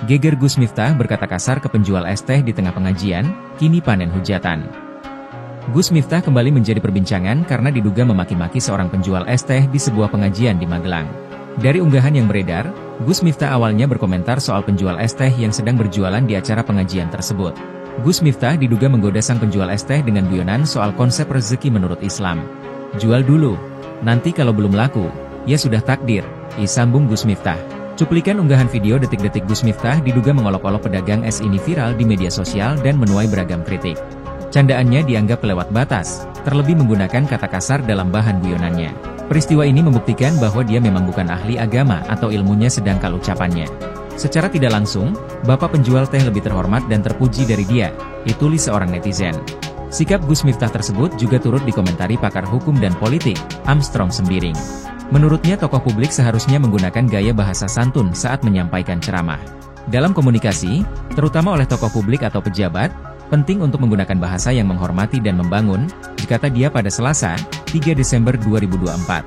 Geger Gus Miftah berkata kasar ke penjual es teh di tengah pengajian, kini panen hujatan. Gus Miftah kembali menjadi perbincangan karena diduga memaki-maki seorang penjual es teh di sebuah pengajian di Magelang. Dari unggahan yang beredar, Gus Miftah awalnya berkomentar soal penjual es teh yang sedang berjualan di acara pengajian tersebut. Gus Miftah diduga menggoda sang penjual es teh dengan guyonan soal konsep rezeki menurut Islam. "Jual dulu, nanti kalau belum laku, ya sudah takdir," sambung Gus Miftah. Cuplikan unggahan video detik-detik Gus Miftah diduga mengolok-olok pedagang es ini viral di media sosial dan menuai beragam kritik. Candaannya dianggap lewat batas, terlebih menggunakan kata kasar dalam bahan guyonannya. Peristiwa ini membuktikan bahwa dia memang bukan ahli agama atau ilmunya sedangkal ucapannya. Secara tidak langsung, bapak penjual teh lebih terhormat dan terpuji dari dia, tulis seorang netizen. Sikap Gus Miftah tersebut juga turut dikomentari pakar hukum dan politik, Armstrong Sembiring. Menurutnya tokoh publik seharusnya menggunakan gaya bahasa santun saat menyampaikan ceramah. Dalam komunikasi, terutama oleh tokoh publik atau pejabat, penting untuk menggunakan bahasa yang menghormati dan membangun, dikata dia pada Selasa, 3 Desember 2024.